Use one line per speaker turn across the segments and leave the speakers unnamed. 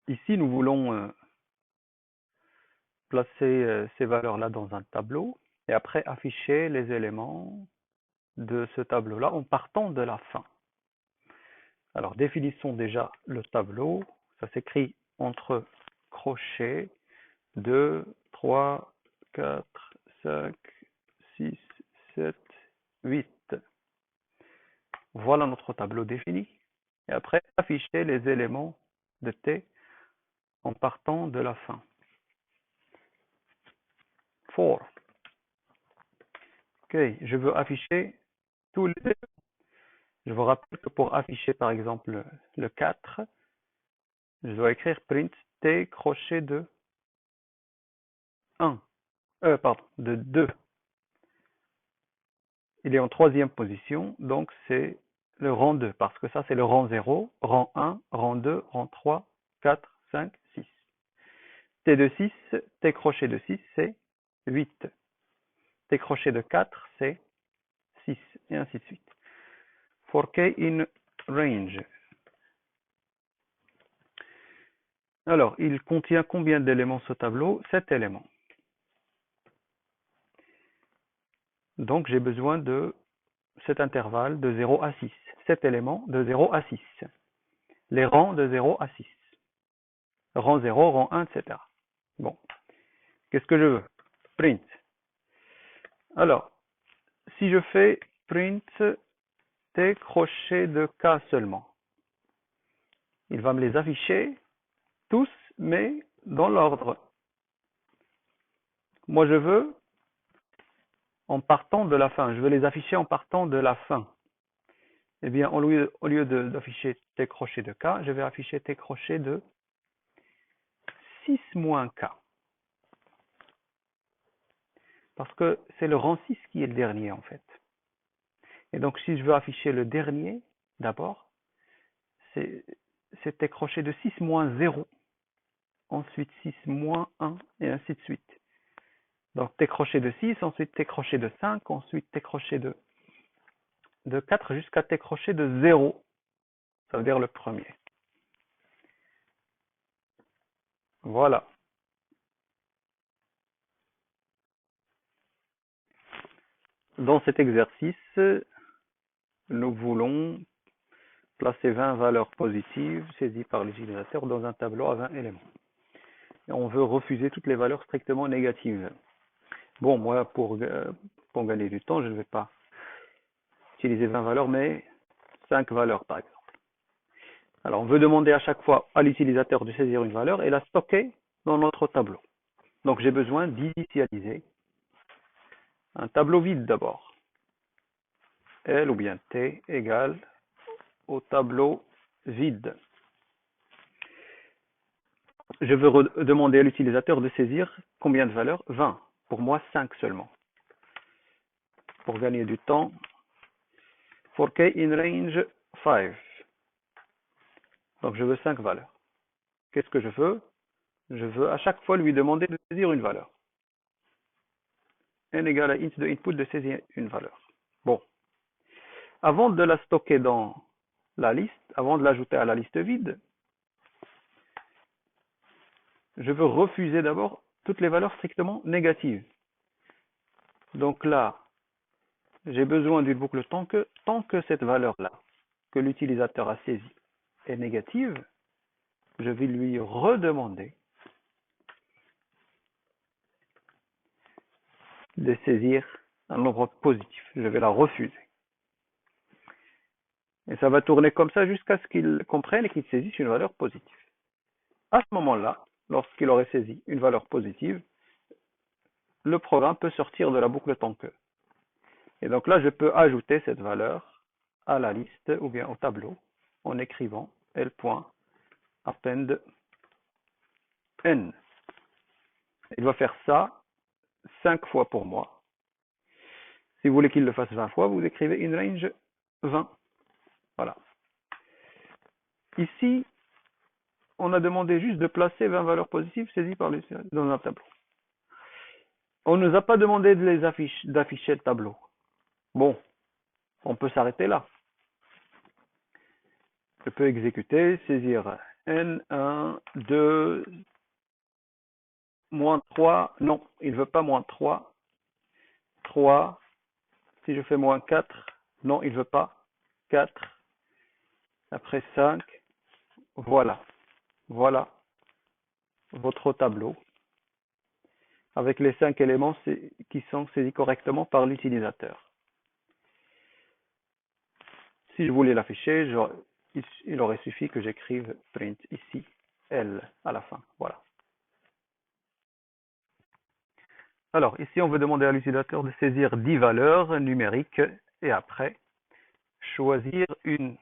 Ici, nous voulons placer ces valeurs-là dans un tableau et après afficher les éléments de ce tableau-là en partant de la fin. Alors, définissons déjà le tableau. Ça s'écrit entre crochets 2, 3, 4, 5, 6, 7, 8. Voilà notre tableau défini. Et après, afficher les éléments de T en partant de la fin. 4. Ok, je veux afficher tous les éléments. Je vous rappelle que pour afficher par exemple le 4, je dois écrire print T crochet de 1. Pardon, de 2. Il est en troisième position, donc c'est le rang 2, parce que ça c'est le rang 0, rang 1, rang 2, rang 3, 4, 5, 6. T de 6, T crochet de 6, c'est 8. T crochet de 4, c'est 6, et ainsi de suite. For K in range. Alors, il contient combien d'éléments ce tableau? 7 éléments. Donc, j'ai besoin de cet intervalle de 0 à 6. 7 éléments de 0 à 6. Les rangs de 0 à 6. Rang 0, rang 1, etc. Bon. Qu'est-ce que je veux? Print. Alors, si je fais print T crochet de K seulement, il va me les afficher tous, mais dans l'ordre. Moi, je veux en partant de la fin. Je veux les afficher en partant de la fin. Eh bien, au lieu d'afficher T crochet de K, je vais afficher T crochet de 6 moins K. Parce que c'est le rang 6 qui est le dernier, en fait. Et donc, si je veux afficher le dernier, d'abord, c'est T crochet de 6 moins 0. Ensuite 6 moins 1, et ainsi de suite. Donc, T crochet de 6, ensuite T crochet de 5, ensuite T crochet de 4 jusqu'à T crochet de 0. Ça veut dire le premier. Voilà. Dans cet exercice, nous voulons placer 20 valeurs positives saisies par l'utilisateur dans un tableau à 20 éléments. Et on veut refuser toutes les valeurs strictement négatives. Bon, moi, pour gagner du temps, je ne vais pas utiliser 20 valeurs, mais 5 valeurs, par exemple. Alors, on veut demander à chaque fois à l'utilisateur de saisir une valeur et la stocker dans notre tableau. Donc, j'ai besoin d'initialiser un tableau vide d'abord. L ou bien T égale au tableau vide. Je veux demander à l'utilisateur de saisir combien de valeurs? 20. Pour moi, 5 seulement. Pour gagner du temps, for K in range 5. Donc, je veux 5 valeurs. Qu'est-ce que je veux? Je veux à chaque fois lui demander de saisir une valeur. N égale à int de input de saisir une valeur. Bon. Avant de la stocker dans la liste, avant de l'ajouter à la liste vide, je veux refuser d'abord toutes les valeurs strictement négatives. Donc là, j'ai besoin d'une boucle tant que cette valeur-là, que l'utilisateur a saisie, est négative, je vais lui redemander de saisir un nombre positif. Je vais la refuser. Et ça va tourner comme ça jusqu'à ce qu'il comprenne et qu'il saisisse une valeur positive. À ce moment-là, lorsqu'il aurait saisi une valeur positive, le programme peut sortir de la boucle tant que. Et donc là, je peux ajouter cette valeur à la liste ou bien au tableau en écrivant l.append n. Il va faire ça 5 fois pour moi. Si vous voulez qu'il le fasse 20 fois, vous écrivez in range 20. Voilà. Ici, on a demandé juste de placer 20 valeurs positives saisies par dans un tableau. On ne nous a pas demandé d'afficher le tableau. Bon, on peut s'arrêter là. Je peux exécuter, saisir N1, 2, moins 3, non, il ne veut pas moins 3. 3, si je fais moins 4, non, il ne veut pas. 4, après 5, voilà. Voilà votre tableau avec les 5 éléments qui sont saisis correctement par l'utilisateur. Si je voulais l'afficher, il aurait suffi que j'écrive print ici, L à la fin. Voilà. Alors, ici, on veut demander à l'utilisateur de saisir 10 valeurs numériques et après, choisir une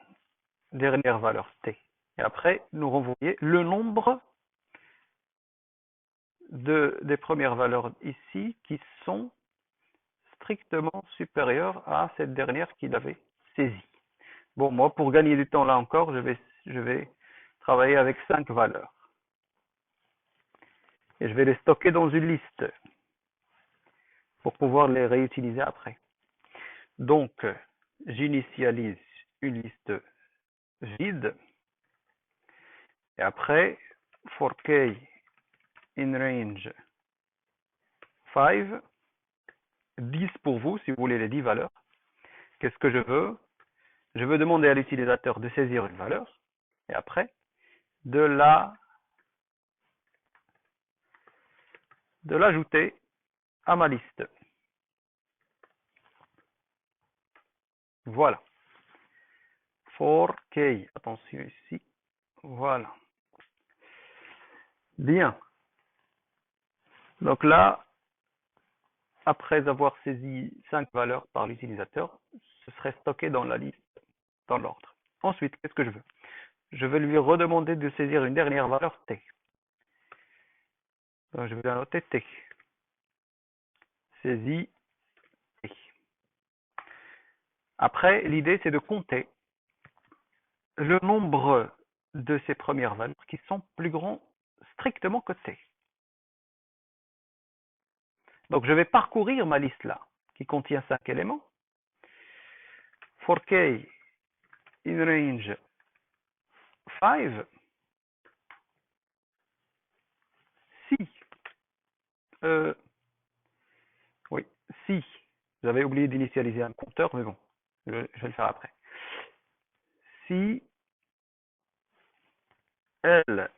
dernière valeur T. Et après, nous renvoyer le nombre des premières valeurs ici qui sont strictement supérieures à cette dernière qu'il avait saisie. Bon, moi, pour gagner du temps là encore, je vais travailler avec 5 valeurs. Et je vais les stocker dans une liste pour pouvoir les réutiliser après. Donc, j'initialise une liste vide. Et après, for k in range 5, 10 pour vous, si vous voulez les 10 valeurs. Qu'est-ce que je veux? Je veux demander à l'utilisateur de saisir une valeur. Et après, de l'ajouter à ma liste. Voilà. For k, attention ici. Voilà. Bien. Donc là, après avoir saisi 5 valeurs par l'utilisateur, ce serait stocké dans la liste, dans l'ordre. Ensuite, qu'est-ce que je veux? Je vais lui redemander de saisir une dernière valeur T. Donc, je vais annoter T. Saisie T. Après, l'idée, c'est de compter le nombre de ces premières valeurs qui sont plus grands strictement que T. Donc, je vais parcourir ma liste là, qui contient 5 éléments. For k in range 5, si, oui, si, j'avais oublié d'initialiser un compteur, mais bon, je vais le faire après. Si L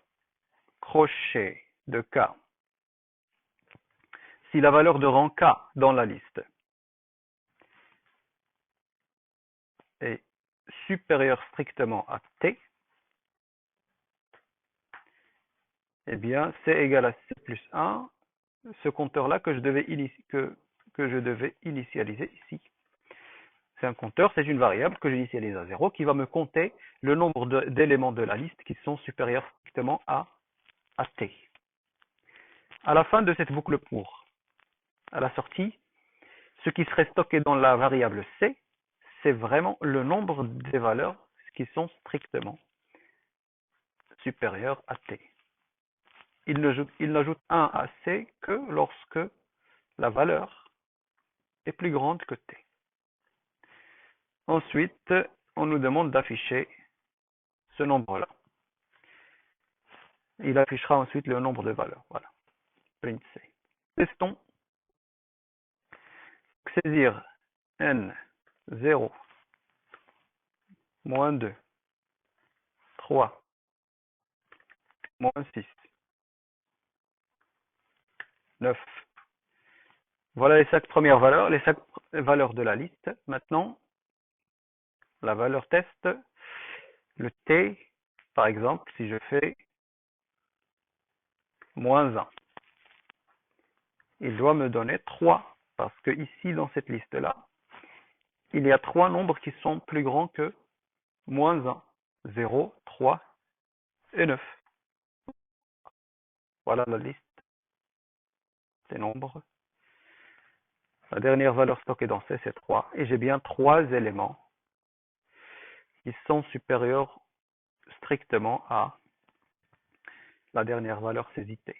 crochet de K, si la valeur de rang K dans la liste est supérieure strictement à T, eh bien, C égale à C plus 1, ce compteur-là que je devais initialiser ici. C'est un compteur, c'est une variable que j'initialise à 0 qui va me compter le nombre d'éléments de la liste qui sont supérieurs strictement à T. À la fin de cette boucle pour, à la sortie, ce qui serait stocké dans la variable C, c'est vraiment le nombre des valeurs qui sont strictement supérieures à T. Il n'ajoute 1 à C que lorsque la valeur est plus grande que T. Ensuite, on nous demande d'afficher ce nombre-là. Il affichera ensuite le nombre de valeurs. Voilà. Print C. Testons. Saisir N 0, moins 2, 3, moins 6, 9. Voilà les 5 premières valeurs, les 5 valeurs de la liste. Maintenant, la valeur test, le T, par exemple, si je fais moins 1, il doit me donner 3, parce que ici, dans cette liste-là, il y a 3 nombres qui sont plus grands que moins 1, 0, 3 et 9. Voilà la liste des nombres. La dernière valeur stockée dans C, c'est 3. Et j'ai bien 3 éléments qui sont supérieurs strictement à la dernière valeur saisie T.